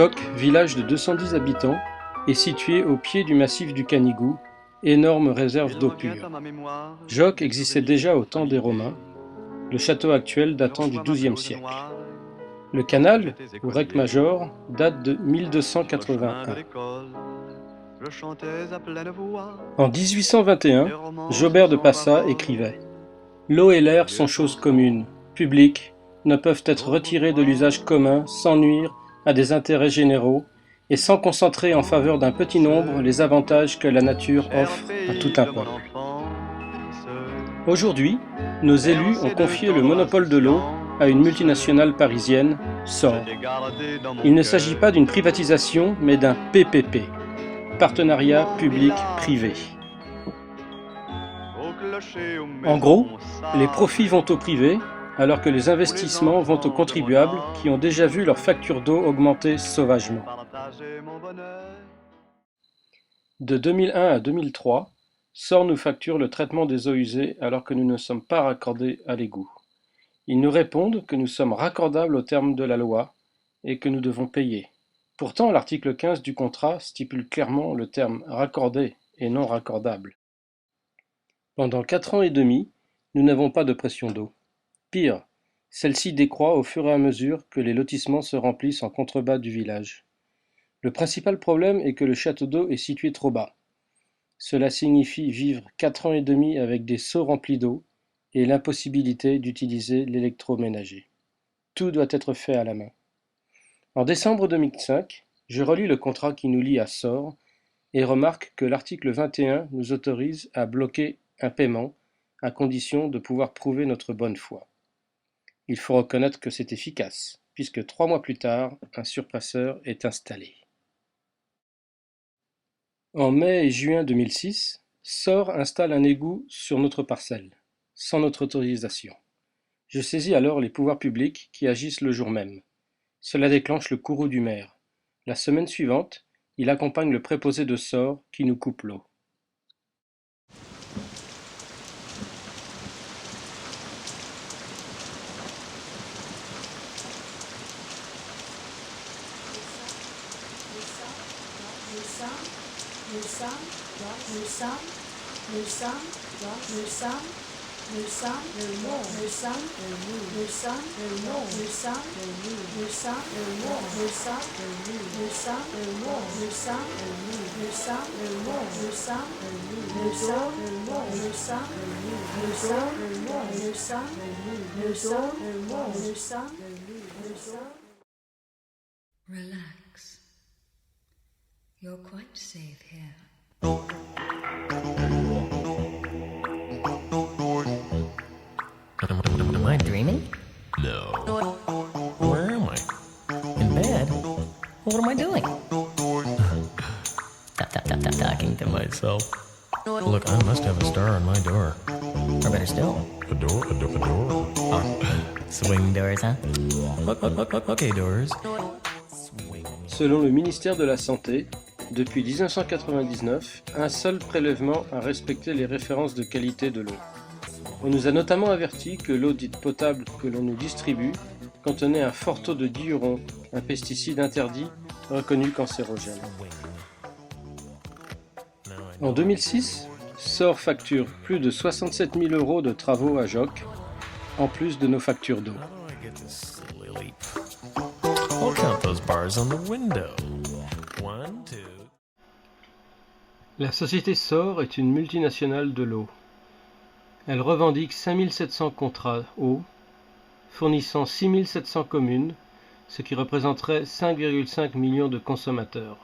Jok, village de 210 habitants, est situé au pied du massif du Canigou, énorme réserve d'eau pure. Jok existait déjà au temps des Romains, le château actuel datant du XIIe siècle. Le canal, ou Rec Major, date de 1281. En 1821, Jobert de Passa écrivait « L'eau et l'air sont choses communes, publiques, ne peuvent être retirées de l'usage commun sans nuire à des intérêts généraux et sans concentrer en faveur d'un petit nombre les avantages que la nature offre à tout un peuple. » Aujourd'hui, nos élus ont confié le monopole de l'eau à une multinationale parisienne, SOR. Il ne s'agit pas d'une privatisation, mais d'un PPP, partenariat public-privé. En gros, les profits vont au privé, alors que les investissements vont aux contribuables qui ont déjà vu leur facture d'eau augmenter sauvagement. De 2001 à 2003, SOR nous facture le traitement des eaux usées alors que nous ne sommes pas raccordés à l'égout. Ils nous répondent que nous sommes raccordables aux termes de la loi et que nous devons payer. Pourtant, l'article 15 du contrat stipule clairement le terme raccordé et non raccordable. Pendant 4 ans et demi, nous n'avons pas de pression d'eau. Pire, celle-ci décroît au fur et à mesure que les lotissements se remplissent en contrebas du village. Le principal problème est que le château d'eau est situé trop bas. Cela signifie vivre 4 ans et demi avec des seaux remplis d'eau et l'impossibilité d'utiliser l'électroménager. Tout doit être fait à la main. En décembre 2005, je relis le contrat qui nous lie à SOR et remarque que l'article 21 nous autorise à bloquer un paiement à condition de pouvoir prouver notre bonne foi. Il faut reconnaître que c'est efficace, puisque 3 mois plus tard, un surpasseur est installé. En mai et juin 2006, SOR installe un égout sur notre parcelle, sans notre autorisation. Je saisis alors les pouvoirs publics qui agissent le jour même. Cela déclenche le courroux du maire. La semaine suivante, il accompagne le préposé de SOR qui nous coupe l'eau. Relax. You're quite safe here. Am I dreaming? No. Where am I? In bed? What am I doing? Talking to myself. Look, I must have a star on my door. Or better still, A door? swing doors, huh? Okay, doors. Selon le ministère de la Santé, depuis 1999, un seul prélèvement a respecté les références de qualité de l'eau. On nous a notamment averti que l'eau dite potable que l'on nous distribue contenait un fort taux de diuron, un pesticide interdit reconnu cancérogène. En 2006, SOR facture plus de 67 000 € de travaux à Jok, en plus de nos factures d'eau. How do I get this silly? I'll count those bars on the window. 1, 2. La société SOR est une multinationale de l'eau. Elle revendique 5700 contrats eau, fournissant 6700 communes, ce qui représenterait 5,5 millions de consommateurs.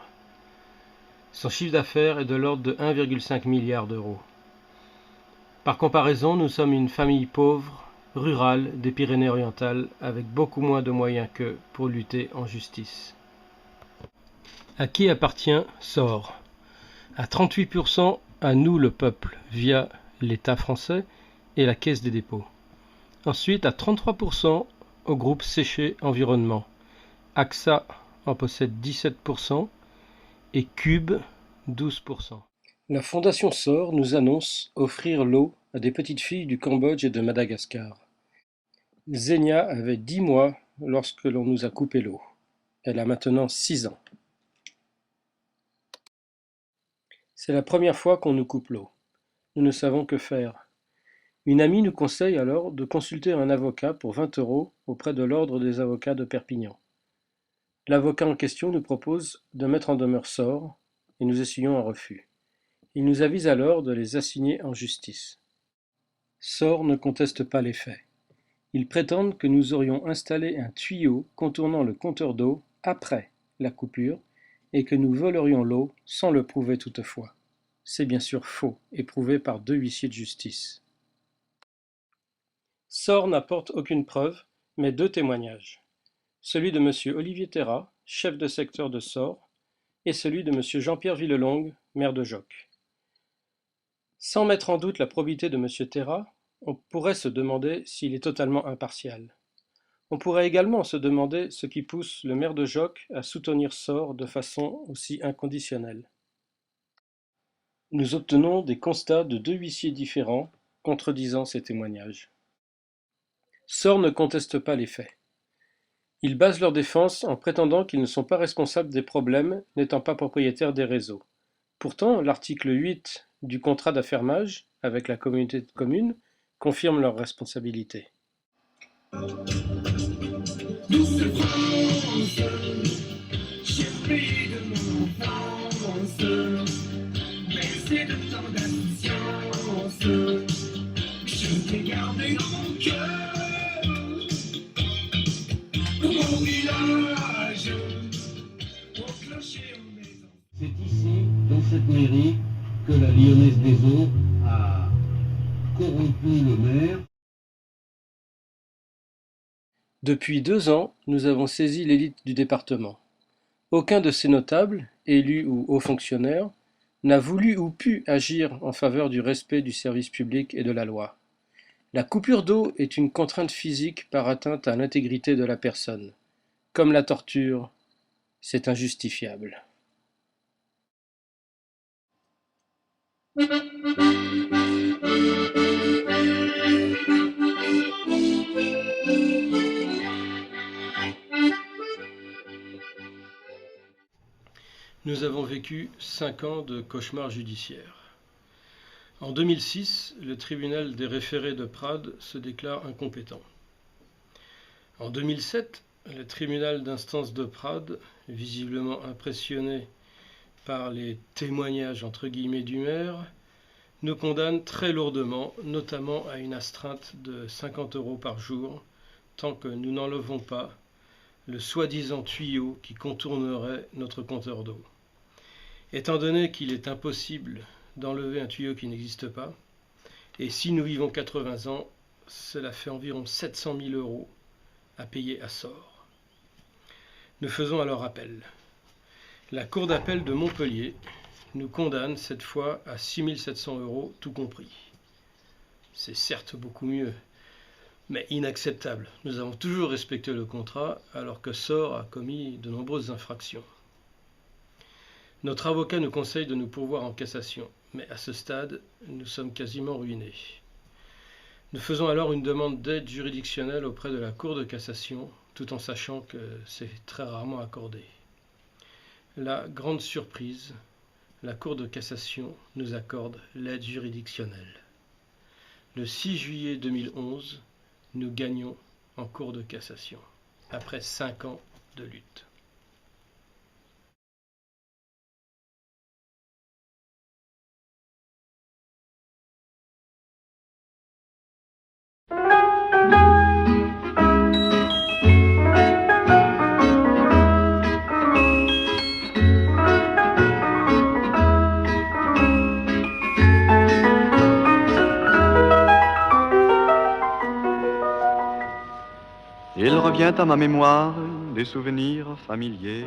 Son chiffre d'affaires est de l'ordre de 1,5 milliard d'euros. Par comparaison, nous sommes une famille pauvre, rurale des Pyrénées-Orientales, avec beaucoup moins de moyens qu'eux pour lutter en justice. À qui appartient SOR ? À 38% à nous le peuple, via l'État français et la Caisse des dépôts. Ensuite à 33% au groupe Séché Environnement. AXA en possède 17% et Cube 12%. La Fondation SOR nous annonce offrir l'eau à des petites filles du Cambodge et de Madagascar. Zenia avait 10 mois lorsque l'on nous a coupé l'eau. Elle a maintenant 6 ans. C'est la première fois qu'on nous coupe l'eau. Nous ne savons que faire. Une amie nous conseille alors de consulter un avocat pour 20 € auprès de l'Ordre des avocats de Perpignan. L'avocat en question nous propose de mettre en demeure Sor, et nous essuyons un refus. Il nous avise alors de les assigner en justice. Sor ne conteste pas les faits. Ils prétendent que nous aurions installé un tuyau contournant le compteur d'eau après la coupure et que nous volerions l'eau sans le prouver toutefois. C'est bien sûr faux et prouvé par 2 huissiers de justice. Sor n'apporte aucune preuve, mais 2 témoignages. Celui de M. Olivier Terrat, chef de secteur de Sor, et celui de M. Jean-Pierre Villelongue, maire de Joc. Sans mettre en doute la probité de M. Terrat, on pourrait se demander s'il est totalement impartial. On pourrait également se demander ce qui pousse le maire de Joc à soutenir Sor de façon aussi inconditionnelle. Nous obtenons des constats de 2 huissiers différents contredisant ces témoignages. Sor ne conteste pas les faits. Ils basent leur défense en prétendant qu'ils ne sont pas responsables des problèmes, n'étant pas propriétaires des réseaux. Pourtant, l'article 8 du contrat d'affermage avec la communauté de communes confirme leur responsabilité. Douce France, cher pays de mon enfance, bercé de tant d'insouciance, je t'ai gardé dans mon cœur, dans mon village, au clocher, aux maisons. C'est ici, dans cette mairie, que la Lyonnaise des Eaux a corrompu le maire. Depuis 2 ans, nous avons saisi l'élite du département. Aucun de ces notables, élus ou hauts fonctionnaires, n'a voulu ou pu agir en faveur du respect du service public et de la loi. La coupure d'eau est une contrainte physique par atteinte à l'intégrité de la personne. Comme la torture, c'est injustifiable. Nous avons vécu 5 ans de cauchemar judiciaire. En 2006, le tribunal des référés de Prades se déclare incompétent. En 2007, le tribunal d'instance de Prades, visiblement impressionné par les témoignages entre guillemets du maire, nous condamne très lourdement, notamment à une astreinte de 50 € par jour, tant que nous n'enlevons pas le soi-disant tuyau qui contournerait notre compteur d'eau. Étant donné qu'il est impossible d'enlever un tuyau qui n'existe pas, et si nous vivons 80 ans, cela fait environ 700 000 € à payer à Sor. Nous faisons alors appel. La Cour d'appel de Montpellier nous condamne cette fois à 6 700 € tout compris. C'est certes beaucoup mieux, mais inacceptable. Nous avons toujours respecté le contrat alors que Sor a commis de nombreuses infractions. Notre avocat nous conseille de nous pourvoir en cassation, mais à ce stade, nous sommes quasiment ruinés. Nous faisons alors une demande d'aide juridictionnelle auprès de la Cour de cassation, tout en sachant que c'est très rarement accordé. La grande surprise, la Cour de cassation nous accorde l'aide juridictionnelle. Le 6 juillet 2011, nous gagnons en Cour de cassation, après 5 ans de lutte. Il revient à ma mémoire des souvenirs familiers